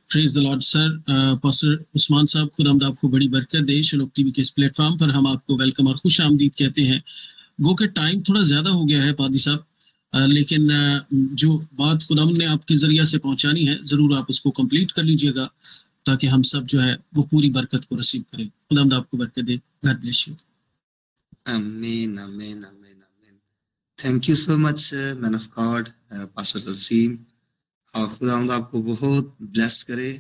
Praise the Lord sir. Pastor Usman साहब, खुदावंद आपको बड़ी बरकत दे। शलोक टीवी के इस प्लेटफॉर्म पर हम आपको वेलकम और खुश आमदीद कहते हैं। गो के टाइम थोड़ा ज्यादा हो गया है पादी साहब, लेकिन जो बात खुदावंद ने आपके जरिया से पहुंचानी है जरूर आप उसको कंप्लीट कर लीजिएगा ताकि हम सब जो है वो पूरी बरकत को रिसीव करें। खुदावंद आपको बरकत दे। God bless you. आमीन आमीन आमीन आमीन। Thank you so much man of God pastor Tarsem. खुदावंद आपको बहुत ब्लेस करे।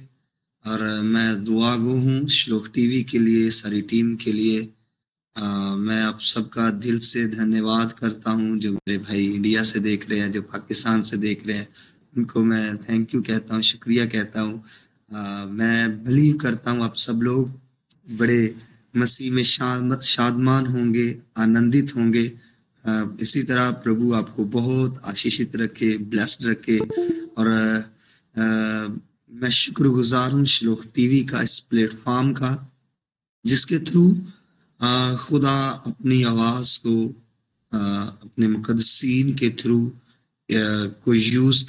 और मैं दुआ गो हूँ श्लोक टीवी के लिए, सारी टीम के लिए। मैं आप सबका दिल से धन्यवाद करता हूँ। जो मेरे भाई इंडिया से देख रहे हैं, जो पाकिस्तान से देख रहे हैं, उनको मैं थैंक यू कहता हूँ, शुक्रिया कहता हूँ। मैं बिलीव करता हूँ आप सब लोग बड़े मसीह में शादमान होंगे, आनंदित होंगे। इसी तरह प्रभु आपको बहुत आशीषित रखे, ब्लेस्ड रखे। और मैं शुक्रगुजार हूँ श्लोक टीवी का, इस प्लेटफॉर्म का, जिसके थ्रू खुदा अपनी आवाज को अपने मुकद्दसीन के थ्रू को यूज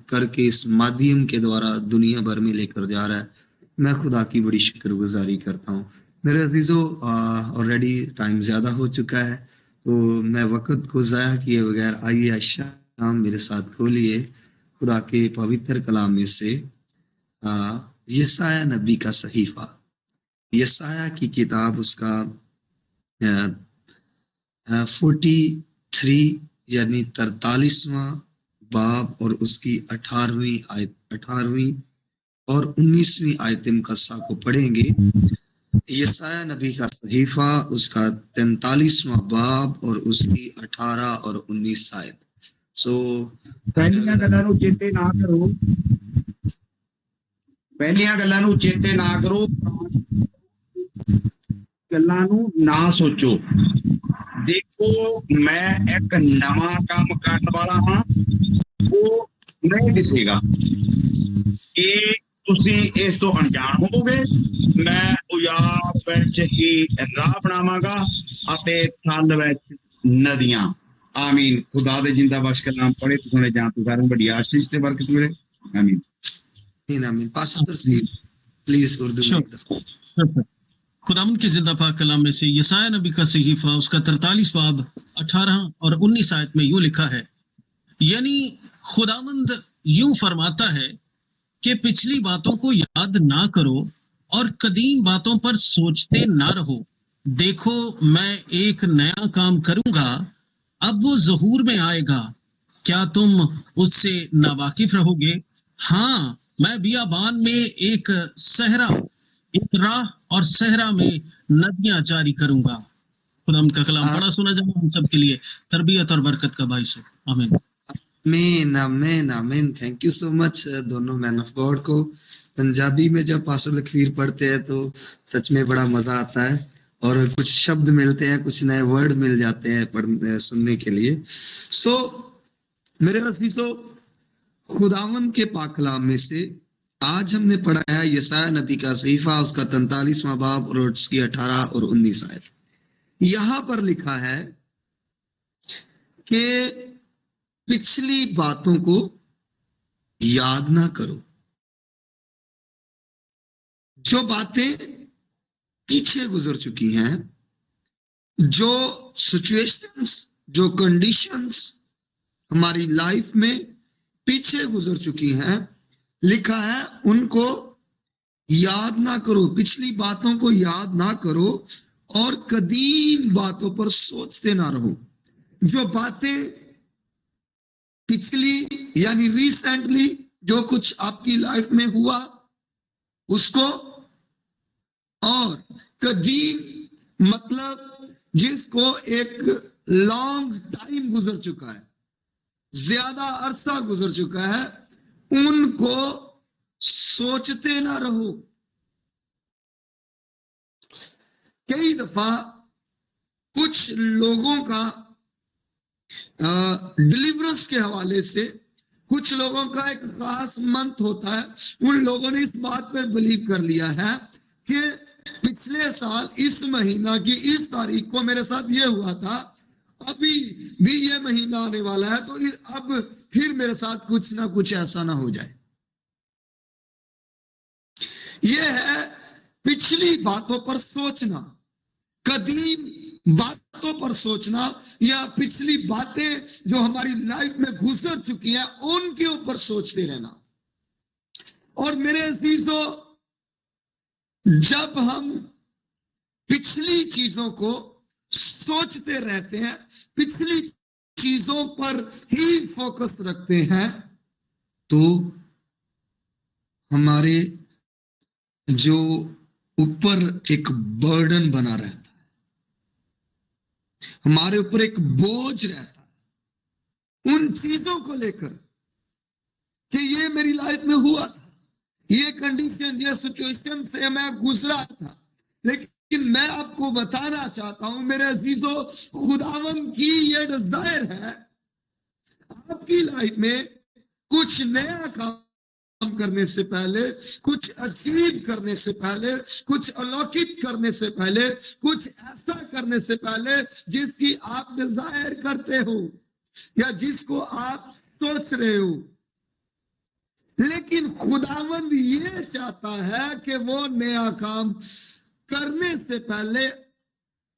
करके इस माध्यम के द्वारा दुनिया भर में लेकर जा रहा है। मैं खुदा की बड़ी शुक्रगुजारी करता हूँ। मेरे अजीजों, ऑलरेडी टाइम ज्यादा हो चुका है, तो मैं वक्त को ज़ाया किए बगैर आइए शाम मेरे साथ खोलिए खुदा के पवित्र कलाम में से यशाया नबी का सहीफा। यशाया की किताब, उसका 43 यानी 43वां बाब और उसकी 18वीं और 19वीं आयतम कस्सा को पढ़ेंगे। यशाया नबी का सहीफा, उसका 43वां बाब और उसकी 18 और 19 आयत। ਪਹਿਲੀਆਂ ਗੱਲਾਂ ਨੂੰ ਚੇਤੇ ਨਾ ਕਰੋ, ਪਹਿਲੀਆਂ ਗੱਲਾਂ ਨੂੰ ਚੇਤੇ ਨਾ ਕਰੋ, ਗੱਲਾਂ ਨੂੰ ਨਾ ਸੋਚੋ। ਦੇਖੋ ਮੈਂ ਇੱਕ ਨਵਾਂ ਕੰਮ ਕਰਨ ਵਾਲਾ ਹਾਂ, ਉਹ ਨਹੀਂ ਦਿਸੇਗਾ। ਇਹ ਤੁਸੀਂ ਇਸ ਤੋਂ ਅਣਜਾਣ ਹੋਵੋਗੇ। ਮੈਂ ਉਜਾੜ ਵਿੱਚ ਹੀ ਰਾਹ ਬਣਾਵਾਂਗਾ ਅਤੇ ਥਲ ਵਿੱਚ ਨਦੀਆਂ। आमीन। खुदा दे जिंदा बख्श का नाम पढ़े तो सुने जान तो सारे बड़ी आशीष ते बरकत मिले। आमीन आमीन आमीन। पास्टर तरसीम प्लीज उर्दू में। खुदावंद के जिंदा पाक कलाम में से यशाया नबी का सहीफा, उसका 43 बाब 18 और 19 आयत में यूं लिखा है, यानी खुदावंद यूं फरमाता है कि पिछली बातों को याद ना करो और कदीम बातों पर सोचते ना रहो। देखो मैं एक नया काम करूंगा, अब वो ज़हूर में आएगा, क्या तुम उससे नावाकिफ रहोगे? हाँ, मैं बियाबान में एक सहरा, एक राह और सहरा में नदियां जारी करूंगा। खुदावंद का कलाम पढ़ा सुना जाए हम सब के लिए तरबियत और बरकत का बाइस हो। आमीन आमीन आमीन आमीन। थैंक यू सो मच दोनों मैन ऑफ गॉड को। पंजाबी में जब पास्टर लखवीर पढ़ते हैं तो सच में बड़ा मजा आता है और कुछ शब्द मिलते हैं, कुछ नए वर्ड मिल जाते हैं पढ़ने सुनने के लिए। मेरे अज़ीज़ों, खुदावंद के पाक कलाम में से आज हमने पढ़ा है यशाया नबी का सहीफा, उसका 43वां बाब और उसकी 18 और 19 आयत। यहां पर लिखा है कि पिछली बातों को याद ना करो। जो बातें पीछे गुजर चुकी हैं, जो सिचुएशंस, जो कंडीशंस हमारी लाइफ में पीछे गुजर चुकी हैं, लिखा है उनको याद ना करो, पिछली बातों को याद ना करो और कदीम बातों पर सोचते ना रहो। जो बातें पिछली यानी रिसेंटली जो कुछ आपकी लाइफ में हुआ उसको, और कदीम मतलब जिसको एक लॉन्ग टाइम गुजर चुका है, ज्यादा अरसा गुजर चुका है, उनको सोचते ना रहो। कई दफा कुछ लोगों का डिलीवरेंस के हवाले से कुछ लोगों का एक खास मंथ होता है, उन लोगों ने इस बात पर बिलीव कर लिया है कि पिछले साल इस महीना की इस तारीख को मेरे साथ ये हुआ था, अभी भी ये महीना आने वाला है, तो अब फिर मेरे साथ कुछ ना कुछ ऐसा ना हो जाए। ये है पिछली बातों पर सोचना, कदीम बातों पर सोचना, या पिछली बातें जो हमारी लाइफ में गुजर चुकी हैं उनके ऊपर सोचते रहना। और मेरे अजीजों, जब हम पिछली चीजों को सोचते रहते हैं, पिछली चीजों पर ही फोकस रखते हैं, तो हमारे जो ऊपर एक बर्डन बना रहता है, हमारे ऊपर एक बोझ रहता है उन चीजों को लेकर कि ये मेरी लाइफ में हुआ था, ये कंडीशन, ये सिचुएशन से मैं गुजरा था। लेकिन मैं आपको बताना चाहता हूं मेरे अजीजों, खुदावन की ये डिजायर है आपकी लाइफ में कुछ नया काम करने से पहले, कुछ अचीव करने से पहले, कुछ अलौकिक करने से पहले, कुछ ऐसा करने से पहले जिसकी आप डिजायर करते हो या जिसको आप सोच रहे हो। लेकिन खुदावंद ये चाहता है कि वो नया काम करने से पहले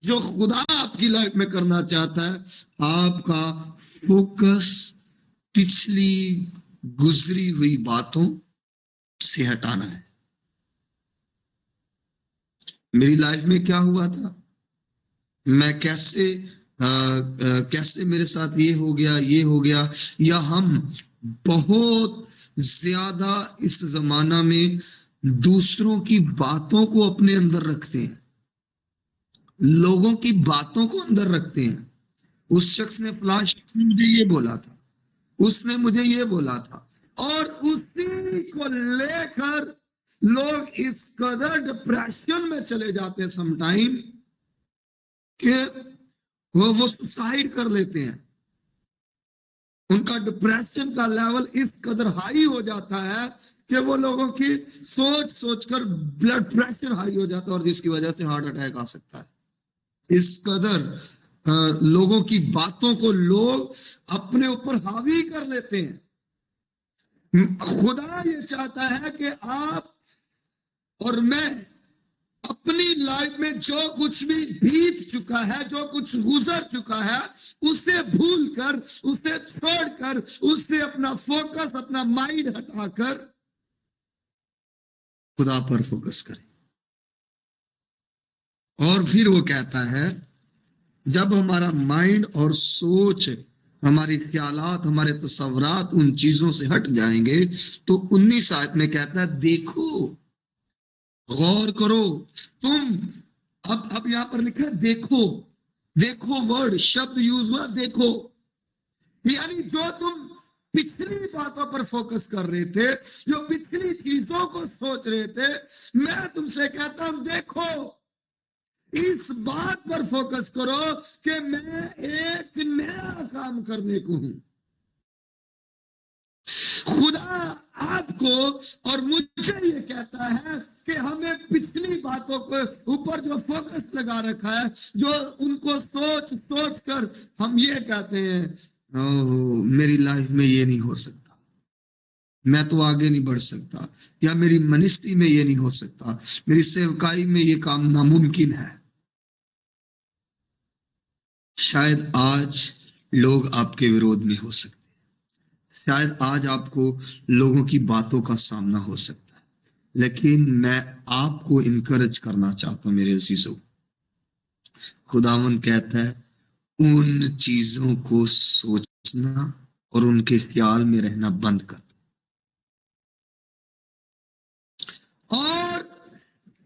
जो खुदा आपकी लाइफ में करना चाहता है, आपका फोकस पिछली गुजरी हुई बातों से हटाना है। मेरी लाइफ में क्या हुआ था, मैं कैसे मेरे साथ ये हो गया, या हम बहुत ज्यादा इस जमाना में दूसरों की बातों को अपने अंदर रखते हैं, लोगों की बातों को अंदर रखते हैं। उस शख्स ने, फलां शख्स ने मुझे ये बोला था, उसने मुझे ये बोला था, और उसी को लेकर लोग इस कदर डिप्रेशन में चले जाते हैं समटाइम कि वो सुसाइड कर लेते हैं। उनका डिप्रेशन का लेवल इस कदर हाई हो जाता है कि वो लोगों की सोचकर ब्लड प्रेशर हाई हो जाता है, और जिसकी वजह से हार्ट अटैक आ सकता है। इस कदर लोगों की बातों को लोग अपने ऊपर हावी कर लेते हैं। खुदा ये चाहता है कि आप और मैं अपनी लाइफ में जो कुछ भी बीत चुका है, जो कुछ गुजर चुका है, उसे भूलकर, उसे छोड़कर, उससे अपना फोकस, अपना माइंड हटाकर खुदा पर फोकस करें। और फिर वो कहता है, जब हमारा माइंड और सोच, हमारे ख्यालात, हमारे तसव्वुरात उन चीजों से हट जाएंगे, तो 19 आयत में कहता है, देखो, गौर करो तुम। अब यहां पर लिखा है देखो, देखो वर्ड, शब्द यूज हुआ देखो, यानी जो तुम पिछली बातों पर फोकस कर रहे थे, जो पिछली चीजों को सोच रहे थे, मैं तुमसे कहता हूं देखो, इस बात पर फोकस करो कि मैं एक नया काम करने को हूं। खुदा आपको और मुझे ये कहता है कि हमें पिछली बातों के ऊपर जो फोकस लगा रखा है, जो उनको सोच कर हम ये कहते हैं, ओह मेरी लाइफ में ये नहीं हो सकता, मैं तो आगे नहीं बढ़ सकता, या मेरी मिनिस्ट्री में ये नहीं हो सकता, मेरी सेवकाई में ये काम नामुमकिन है। शायद आज लोग आपके विरोध में हो सकते, शायद आज आपको लोगों की बातों का सामना हो सकता है, लेकिन मैं आपको इनकरेज करना चाहता हूं मेरे अजीजों, खुदावन कहता है उन चीजों को सोचना और उनके ख्याल में रहना बंद कर दो, और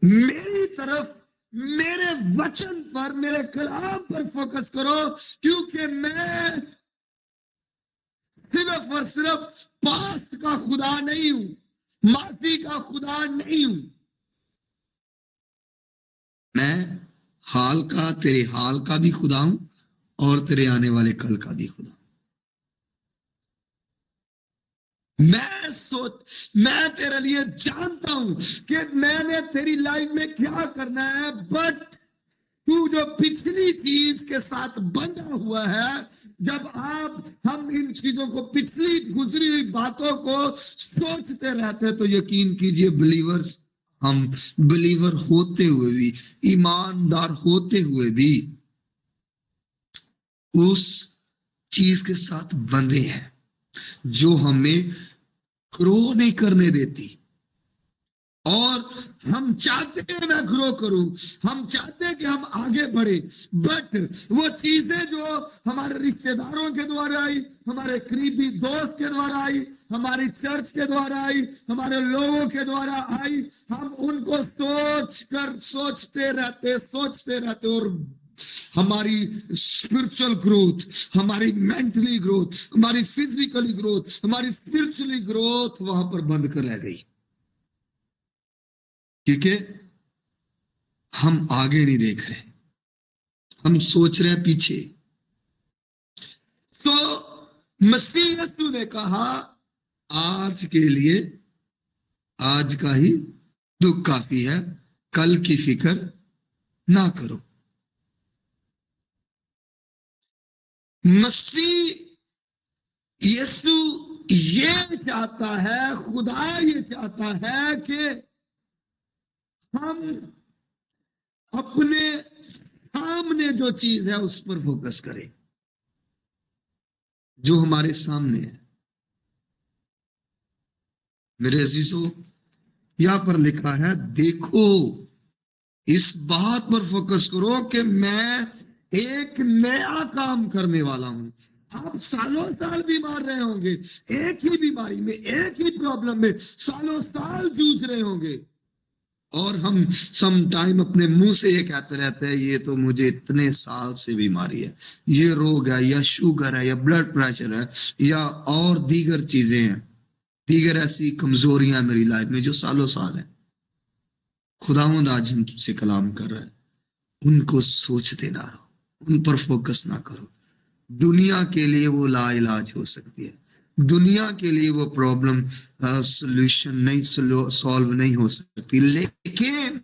मेरी तरफ, मेरे वचन पर, मेरे कलाम पर फोकस करो, क्योंकि मैं सिर्फ और सिर्फ पास्ट का खुदा नहीं हूं, माजी का खुदा नहीं हूं, मैं हाल का, तेरे हाल का भी खुदा हूं और तेरे आने वाले कल का भी खुदा। मैं तेरे लिए जानता हूं कि मैंने तेरी लाइफ में क्या करना है, बट तू जो पिछली चीज के साथ बंधा हुआ है, जब हम इन चीजों को, पिछली गुजरी हुई बातों को सोचते रहते हैं, तो यकीन कीजिए बिलीवर्स, हम बिलीवर होते हुए भी, ईमानदार होते हुए भी उस चीज के साथ बंधे हैं जो हमें ग्रो नहीं करने देती। और हम चाहते हैं मैं ग्रो करूं, हम चाहते हैं कि हम आगे बढ़े, बट वो चीजें जो हमारे रिश्तेदारों के द्वारा आई, हमारे करीबी दोस्त के द्वारा आई, हमारी चर्च के द्वारा आई, हमारे लोगों के द्वारा आई, हम उनको सोचते रहते और हमारी स्पिरिचुअल ग्रोथ, हमारी मेंटली ग्रोथ, हमारी फिजिकली ग्रोथ, हमारी स्पिरिचुअली ग्रोथ वहां पर बंद कर रह गई, क्योंकि हम आगे नहीं देख रहे, हम सोच रहे हैं पीछे। तो मसीह यीशु ने कहा आज के लिए आज का ही दुख काफी है, कल की फिक्र ना करो। मसीह यीशु ये चाहता है, खुदा ये चाहता है कि हम अपने सामने जो चीज है उस पर फोकस करें, जो हमारे सामने है। मेरे अजीजों, यहां पर लिखा है, देखो, इस बात पर फोकस करो कि मैं एक नया काम करने वाला हूं। आप सालों साल बीमार रहे होंगे, एक ही बीमारी में, एक ही प्रॉब्लम में सालों साल जूझ रहे होंगे, और हम सम टाइम अपने मुंह से ये कहते रहते हैं, ये तो मुझे इतने साल से बीमारी है, ये रोग है, या शुगर है, या ब्लड प्रेशर है, या और दीगर चीजें हैं, दीगर ऐसी कमजोरियां मेरी लाइफ में जो सालों साल है। खुदावंद आज हमसे कलाम कर रहा है, उनको सोचते ना रहो, उन पर फोकस ना करो। दुनिया के लिए वो लाइलाज हो सकती है, दुनिया के लिए वो प्रॉब्लम सॉल्यूशन नहीं, सॉल्व नहीं हो सकती, लेकिन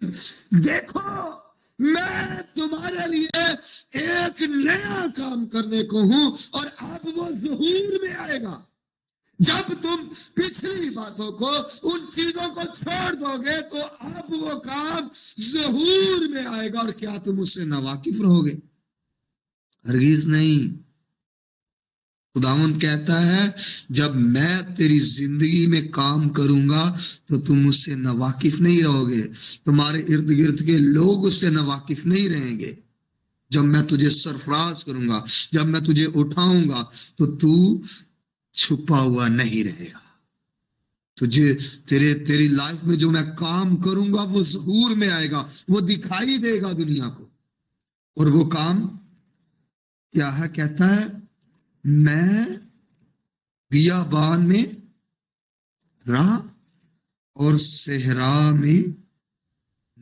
देखो, मैं तुम्हारे लिए एक नया काम करने को हूं, और अब वो ज़हूर में आएगा। जब तुम पिछली बातों को, उन चीजों को छोड़ दोगे, तो अब वो काम ज़हूर में आएगा। और क्या तुम उससे नावाकिफ रहोगे? हरगिज नहीं। खुदावंद कहता है, जब मैं तेरी जिंदगी में काम करूंगा तो तुम उससे नावाकिफ नहीं रहोगे, तुम्हारे इर्द गिर्द के लोग उससे नावाकिफ नहीं रहेंगे। जब मैं तुझे सरफराज करूंगा, जब मैं तुझे उठाऊंगा, तो तू छुपा हुआ नहीं रहेगा। तुझे तेरी लाइफ में जो मैं काम करूंगा वो ज़हूर में आएगा, वो दिखाई देगा दुनिया को। और वो काम क्या है? कहता है, मैं बियाबान में राह और सहरा में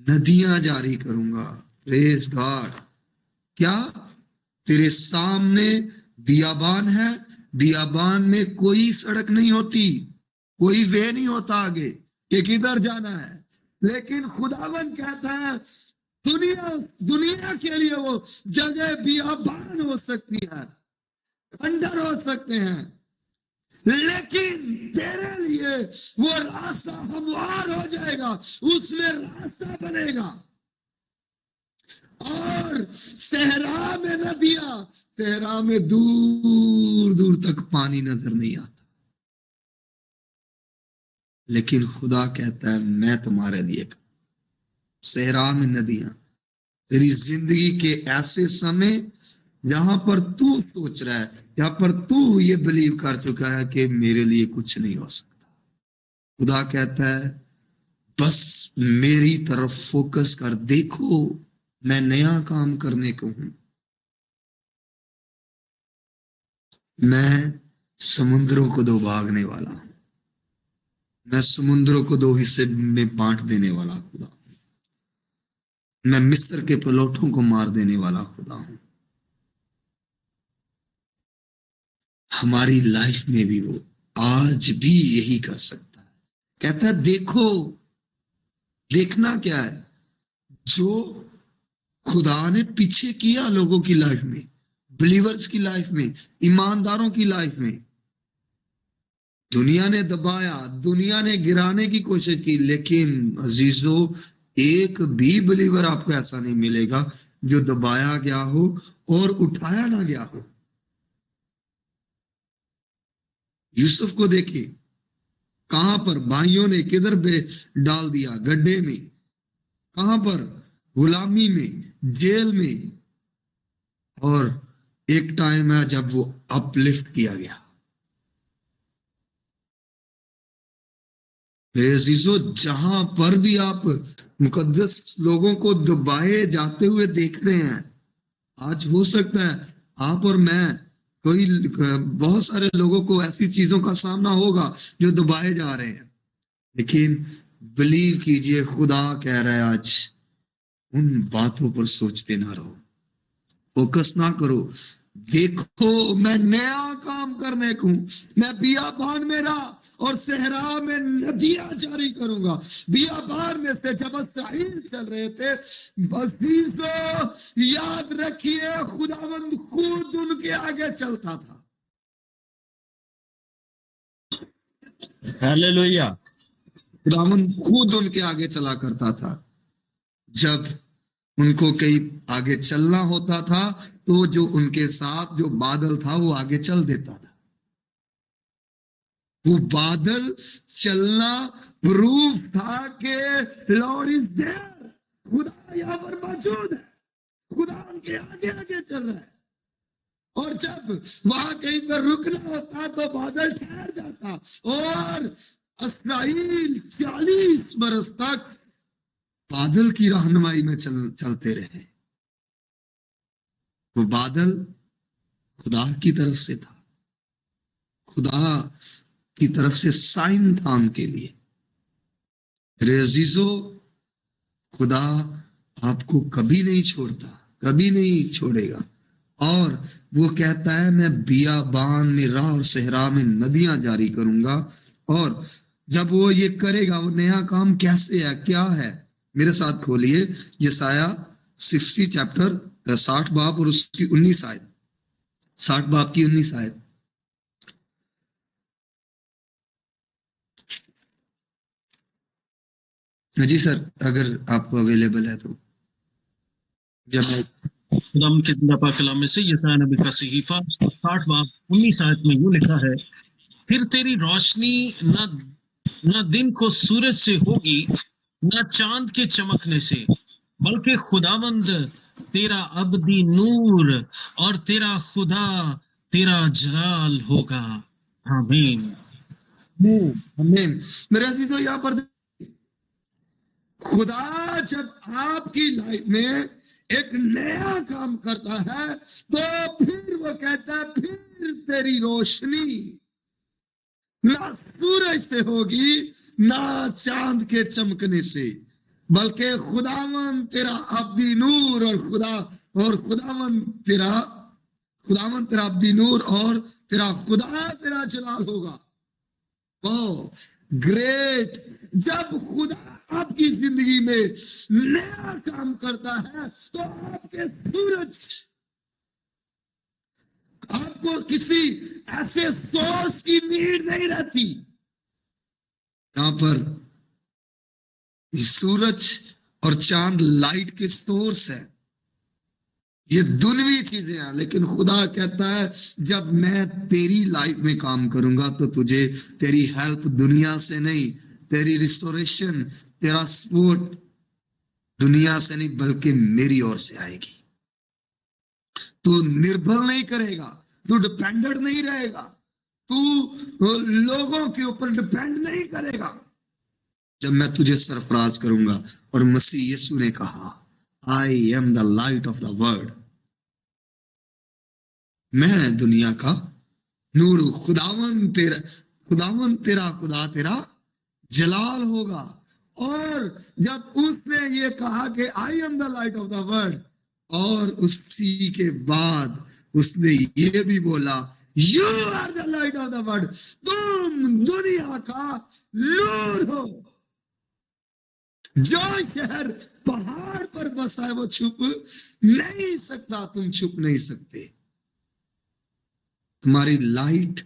नदियां जारी करूंगा। Praise God. क्या? तेरे सामने बियाबान है, बियाबान में कोई सड़क नहीं होती, कोई वे नहीं होता आगे कि किधर जाना है, लेकिन खुदावन कहता है दुनिया के लिए वो जगह बियाबान हो सकती है, खंडर हो सकते हैं, लेकिन तेरे लिए वो रास्ता हमवार हो जाएगा, उसमें रास्ता बनेगा। और सहरा में नदियां, सहरा में दूर दूर तक पानी नजर नहीं आता, लेकिन खुदा कहता है, मैं तुम्हारे लिए सहरा में नदियां। तेरी जिंदगी के ऐसे समय जहां पर तू सोच रहा है, जहां पर तू ये बिलीव कर चुका है कि मेरे लिए कुछ नहीं हो सकता, खुदा कहता है, बस मेरी तरफ फोकस कर, देखो मैं नया काम करने को हूं। मैं समुद्रों को दो भागने वाला हूं, मैं समुद्रों को दो हिस्से में बांट देने वाला खुदा हूं, मैं मिस्र के पलोठों को मार देने वाला खुदा हूं। हमारी लाइफ में भी वो आज भी यही कर सकता है। कहता है, देखो, देखना क्या है? जो खुदा ने पीछे किया लोगों की लाइफ में, बिलीवर्स की लाइफ में, ईमानदारों की लाइफ में। दुनिया ने दबाया, दुनिया ने गिराने की कोशिश की, लेकिन अजीजों एक भी बिलीवर आपको ऐसा नहीं मिलेगा जो दबाया गया हो और उठाया ना गया हो। यूसुफ को देखिए, कहां पर भाइयों ने किधर डाल दिया, गड्ढे में, कहां पर, गुलामी में, जेल में, और एक टाइम है जब वो अपलिफ्ट किया गया। मेरे अजीजों, जहां पर भी आप मुकद्दस लोगों को दबाए जाते हुए देख रहे हैं, आज हो सकता है आप और मैं, कोई बहुत सारे लोगों को ऐसी चीजों का सामना होगा जो दबाए जा रहे हैं, लेकिन बिलीव कीजिए, खुदा कह रहा है आज उन बातों पर सोचते ना रहो, फोकस ना करो। देखो मैं नया काम करने को हूं, मैं बियाबान में और सहरा में नदियां जारी करूंगा। बियाबान में से जब इसराइल चल रहे थे, अजीजों याद रखिए, खुदावंद खुद उनके आगे चलता था। हालेलुया। खुदावंद खुद उनके आगे चला करता था। जब उनको कहीं आगे चलना होता था तो जो उनके साथ जो बादल था वो आगे चल देता था। वो बादल चलना प्रूफ था कि लॉर्ड इज देयर, खुदा यहां पर मौजूद है, खुदा उनके आगे आगे चल रहा है। और जब वहां कहीं पर रुकना होता तो बादल ठहर जाता, और इस्राएल 40 बरस तक बादल की रहनुमाई में चलते रहे। वो बादल खुदा की तरफ से था, खुदा की तरफ से साइन था उनके लिए। मेरे अजीजों, खुदा आपको कभी नहीं छोड़ता, कभी नहीं छोड़ेगा। और वो कहता है मैं बियाबान में, राह और सहरा में नदियां जारी करूंगा। और जब वो ये करेगा, वो नया काम कैसे है, क्या है, मेरे साथ खोलिए यशायाह 60 चैप्टर 60 बाब और उसकी 19 आयत, 60 बाब की 19 आयत। जी सर, अगर आप अवेलेबल है तो। जब खुदाम के जिंदा पाक कलाम में से यशायाह नबी का सहीफा 60 बाब 19 आयत में यूं लिखा है, फिर तेरी रोशनी न दिन को सूरज से होगी, न चांद के चमकने से, बल्कि खुदावंद तेरा अबदी नूर और तेरा खुदा तेरा जलाल होगा। आमीन। आमीन। मेरे अजीजों, यहाँ पर खुदा जब आपकी लाइफ में एक नया काम करता है तो फिर वो कहता है, फिर तेरी रोशनी ना सूरज से होगी, ना चांद के चमकने से, बल्कि खुदावन तेरा अब्दी नूर और खुदावन तेरा अब्दी नूर और तेरा खुदा तेरा जलाल होगा। ओ ग्रेट! जब खुदा आपकी जिंदगी में नया काम करता है तो आपके सूरज, आपको किसी ऐसे सोर्स की नीड नहीं रहती। यहां पर सूरज और चांद लाइट के सोर्स है, ये दुनियावी चीजें हैं, लेकिन खुदा कहता है जब मैं तेरी लाइफ में काम करूंगा तो तुझे तेरी हेल्प दुनिया से नहीं, तेरी रिस्टोरेशन, तेरा सपोर्ट दुनिया से नहीं बल्कि मेरी ओर से आएगी। तू निर्भर नहीं करेगा, तू डिपेंडेंट नहीं रहेगा, तू लोगों के ऊपर डिपेंड नहीं करेगा। जब मैं तुझे सरफराज करूंगा, और मसीह यीशु ने कहा आई am the light of the world, मैं दुनिया का नूर हूं। खुदा तेरा खुदा तेरा जलाल होगा। और जब उसने ये कहा कि I am the light of the world, और उसी के बाद उसने ये भी बोला you are the light of the world, तुम दुनिया का नूर हो। जो शहर पहाड़ पर बसा है वो छुप नहीं सकता, तुम छुप नहीं सकते। तुम्हारी लाइट,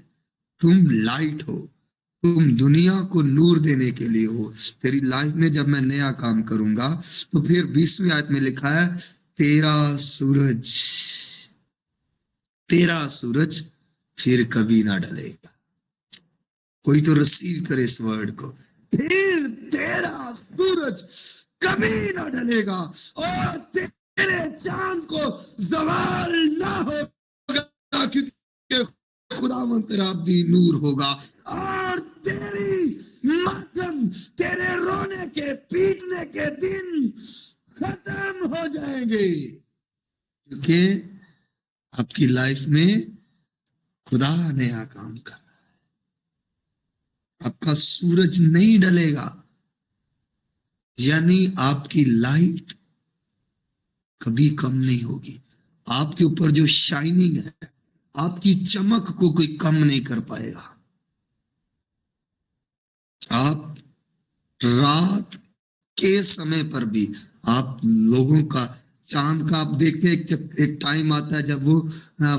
तुम लाइट हो, तुम दुनिया को नूर देने के लिए हो। तेरी लाइफ में जब मैं नया काम करूंगा तो फिर 20वीं आयत में लिखा है तेरा सूरज फिर कभी ना ढलेगा। कोई तो रिसीव करे इस वर्ड को। फिर तेरा सूरज कभी ना ढलेगा और तेरे चांद को जवाल ना होगा, क्योंकि खुदावंद तेरा भी नूर होगा। और तेरी मातम, तेरे रोने के पीटने के दिन खत्म हो जाएंगे, क्योंकि आपकी लाइफ में खुदा नया काम कर रहा है। आपका सूरज नहीं ढलेगा, यानी आपकी लाइट कभी कम नहीं होगी। आपके ऊपर जो शाइनिंग है, आपकी चमक को कोई कम नहीं कर पाएगा। आप रात के समय पर भी, आप लोगों का चांद का आप देखते हैं, एक टाइम आता है जब वो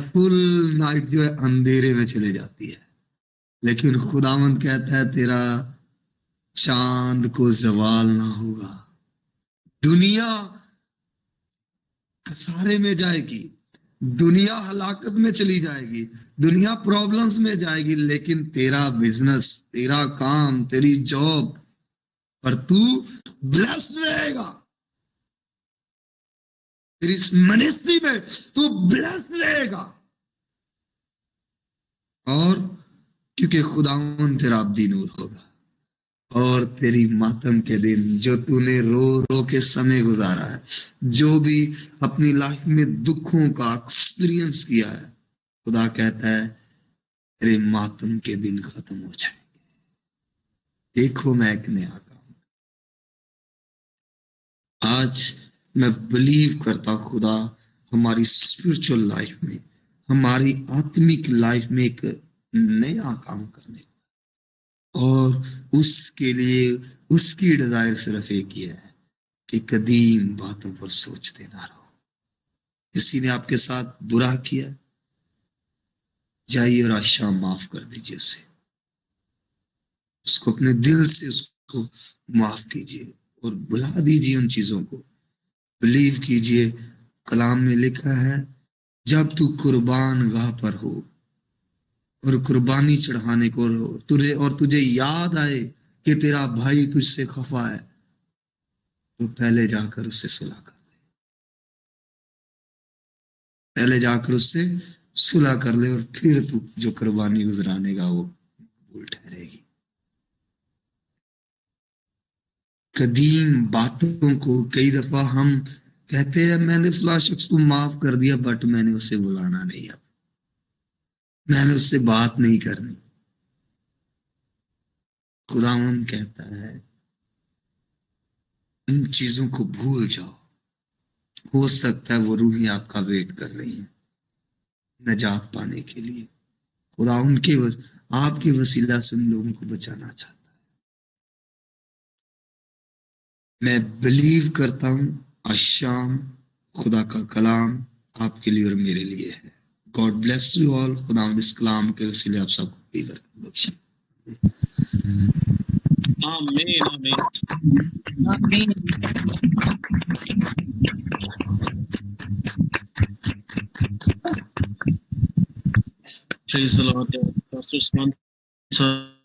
फुल नाइट जो है अंधेरे में चले जाती है, लेकिन खुदावंद कहता है तेरा चांद को जवाल ना होगा। दुनिया खसारे में जाएगी, दुनिया हलाकत में चली जाएगी, दुनिया प्रॉब्लम्स में जाएगी, लेकिन तेरा बिजनेस, तेरा काम, तेरी जॉब पर तू ब्लेस्ड रहेगा। तेरी मिनिस्ट्री में तू ब्लेस्ड रहेगा। और क्योंकि खुदावंद तेरा अब्दी नूर होगा। और तेरी मातम के दिन जो तूने रो रो के समय गुजारा है, जो भी अपनी लाइफ में दुखों का एक्सपीरियंस किया है, खुदा कहता है तेरे मातम के दिन खत्म हो जाएंगे। देखो मैं एक नया काम। आज मैं बिलीव करता खुदा हमारी स्पिरिचुअल लाइफ में, हमारी आत्मिक लाइफ में एक नया काम करने, और उसके लिए उसकी डिजायर सिर्फ एक ही है कि कदीम बातों पर सोचते ना रहो। किसी ने आपके साथ बुरा किया, जाइए और आज शाम माफ कर दीजिए उसे, उसको अपने दिल से उसको माफ कीजिए और बुला दीजिए उन चीजों को। बिलीव कीजिए, कलाम में लिखा है जब तू कुर्बान गाह पर हो और कुर्बानी चढ़ाने को तुझे याद आए कि तेरा भाई तुझसे खफा है, तो पहले जाकर उससे सुलह कर ले। पहले जाकर उससे सुलह कर ले और फिर तू जो कुर्बानी गुजरानेगा वो कबूल ठहरेगी। कदीम बातों को कई दफा हम कहते हैं मैंने फला शख्स को माफ कर दिया, बट मैंने उसे बुलाना नहीं, अब मैंने उससे बात नहीं करनी। खुदावंद कहता है इन चीजों को भूल जाओ। हो सकता है वो रूहें आपका वेट कर रही हैं नजात पाने के लिए। खुदा आपके वसीला से उन लोगों को बचाना चाहता है। मैं बिलीव करता हूं आज शाम खुदा का कलाम आपके लिए और मेरे लिए है। God bless you all. खुदा इस कलाम के वसीले आप सबको भी बरकत बख्शे। आमीन आमीन। Praise the Lord. Pastor Usman, sir.